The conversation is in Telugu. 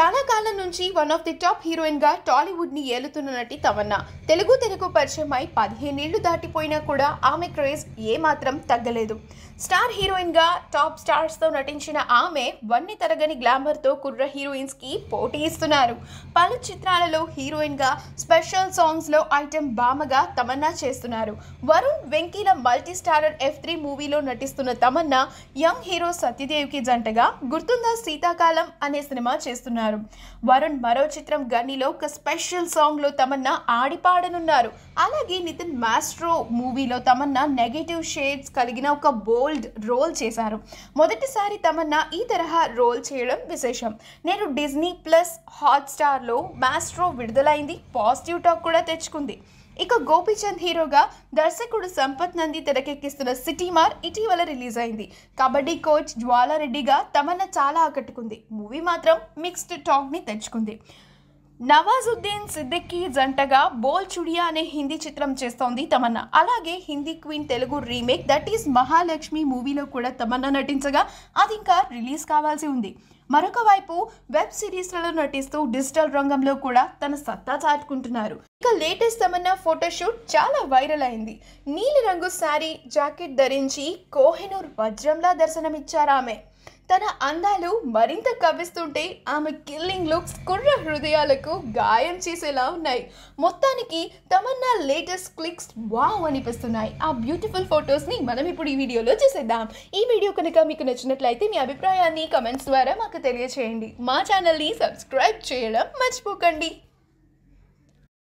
చాలా కాలం నుంచి one of the top heroine గా టాలీవుడ్ ని ఏలుతున్న నటి తమన్నా తెలుగు పరిచయమై 15 ఏళ్లు దాటిపోయినా కూడా ఆమె క్రేజ్ ఏమాత్రం తగ్గలేదు. స్టార్ హీరోయిన్ గా టాప్ స్టార్స్ తో నటించిన ఆమె వన్ని తరగని గ్లామర్ తో కుర్ర హీరోయిన్స్ కి పోటీ ఇస్తున్నారు. పలు చిత్రాలలో హీరోయిన్ గా స్పెషల్ సాంగ్స్ లో ఐటెం బామగా తమన్నా చేస్తున్నారు. వరుణ్ వెంకీల మల్టీ స్టారర్ F3 మూవీలో నటిస్తున్న తమన్నా యంగ్ హీరో సత్యదేవ్ కి జంటగా గుర్తుందా శీతాకాలం అనే సినిమా చేస్తున్నారు. వరుణ్ మరో చిత్రం గన్నిలో ఒక స్పెషల్ సాంగ్ లో తమన్నా ఆడిపాడనున్నారు. అలాగే నితిన్ మాస్ట్రో మూవీలో తమన్నా నెగటివ్ షేడ్స్ కలిగిన ఒక బోల్డ్ రోల్ చేశారు. మొదటిసారి తమన్నా ఈ తరహా రోల్ చేయడం విశేషం. నేను డిజ్నీ ప్లస్ హాట్స్టార్ లో మాస్ట్రో విడుదలైంది. పాజిటివ్ టాక్ కూడా తెచ్చుకుంది. ఇక గోపీచంద్ హీరోగా దర్శకుడు సంపత్ నంది తెరకెక్కిస్తున్న సిటీమార్ ఇటీవల రిలీజ్ అయింది. కబడ్డీ కోచ్ జ్వాలారెడ్డిగా తమన్నా చాలా ఆకట్టుకుంది. మూవీ మాత్రం మిక్స్డ్ టాక్ ని తెచ్చుకుంది. నవాజుద్దీన్ సిద్దికీ జంటగా బోల్ చుడియా అనే హిందీ చిత్రం చేస్తోంది తమన్నా. అలాగే Hindi queen Telugu remake that is Mahalakshmi మూవీలో కూడా తమన్నా నటించగా అది ఇంకా రిలీజ్ కావాల్సి ఉంది. మరొక వైపు వెబ్ సిరీస్లలో నటిస్తూ డిజిటల్ రంగంలో కూడా తన సత్తా చాటుకుంటున్నారు. ఇక లేటెస్ట్ తమన్నా ఫోటోషూట్ చాలా వైరల్ అయింది. నీలి రంగు శారీ జాకెట్ ధరించి కోహినూర్ వజ్రంలా దర్శనమిచ్చారు ఆమె. తన అందాలు మరింత కవ్విస్తుంటే ఆమె కిల్లింగ్ లుక్స్ కుర్ర హృదయాలకు గాయం చేసేలా ఉన్నాయి. మొత్తానికి తమన్నా లేటెస్ట్ క్లిక్స్ వావ్ అనిపిస్తున్నాయి. ఆ బ్యూటిఫుల్ ఫొటోస్ని మనం ఇప్పుడు ఈ వీడియోలో చూసేద్దాం. ఈ వీడియో కనుక మీకు నచ్చినట్లయితే మీ అభిప్రాయాన్ని కమెంట్స్ ద్వారా మాకు తెలియచేయండి. మా ఛానల్ని సబ్స్క్రైబ్ చేయడం మర్చిపోకండి.